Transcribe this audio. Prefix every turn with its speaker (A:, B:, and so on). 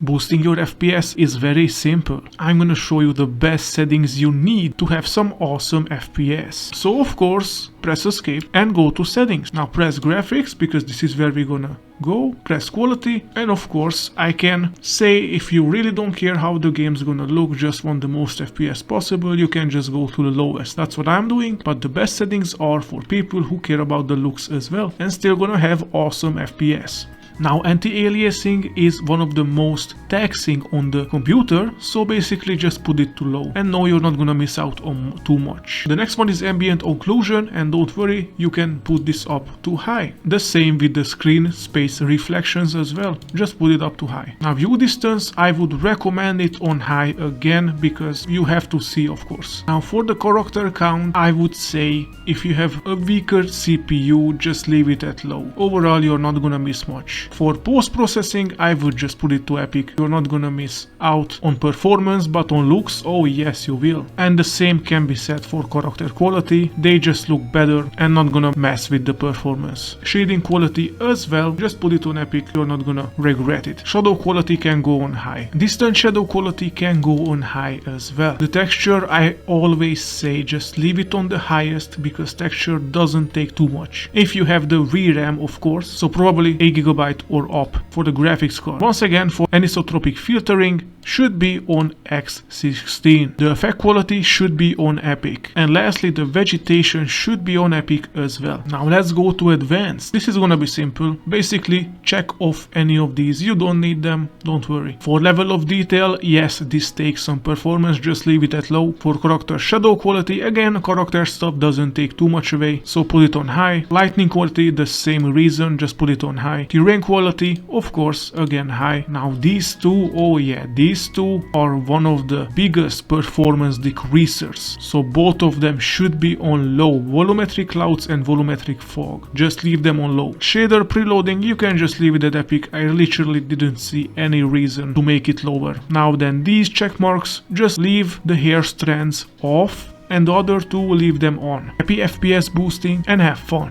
A: Boosting your FPS is very simple. I'm gonna show you the best settings you need to have some awesome FPS. So of course, press escape and go to settings. Now press graphics because this is where we're gonna go. Press quality, and of course I can say if you really don't care how the game's gonna look, just want the most FPS possible, you can just go to the lowest. That's what I'm doing, but the best settings are for people who care about the looks as well and still gonna have awesome FPS. Now anti-aliasing is one of the most taxing on the computer, so basically just put it to low and no, you're not gonna miss out on too much. The next one is ambient occlusion, and don't worry, you can put this up to high. The same with the screen space reflections as well, just put it up to high. Now view distance, I would recommend it on high again because you have to see, of course. Now for the character count, I would say if you have a weaker CPU, just leave it at low. Overall, you're not gonna miss much. For post-processing, I would just put it to epic. You're not gonna miss out on performance, but on looks, oh yes you will. And the same can be said for character quality, they just look better and not gonna mess with the performance. Shading quality as well, just put it on epic, you're not gonna regret it. Shadow quality can go on high. Distant shadow quality can go on high as well. The texture, I always say just leave it on the highest because texture doesn't take too much. If you have the VRAM, of course, so probably 8 GB or up. For the graphics card, once again, for anisotropic filtering should be on X16. The effect quality should be on epic, and lastly the vegetation should be on epic as well. Now let's go to advanced. This is gonna be simple. Basically check off any of these, you don't need them, don't worry. For level of detail, yes, this takes some performance, just leave it at low. For character shadow quality, again, character stuff doesn't take too much away, so put it on high. Lightning quality, the same reason, just put it on high. Terrain quality, of course, again high. Now these two, oh yeah, these two are one of the biggest performance decreasers, so both of them should be on low. Volumetric clouds and volumetric fog, just leave them on low. Shader preloading, you can just leave it at epic. I literally didn't see any reason to make it lower. Now then, these check marks, just leave the hair strands off and the other two, leave them on. Happy FPS boosting and have fun.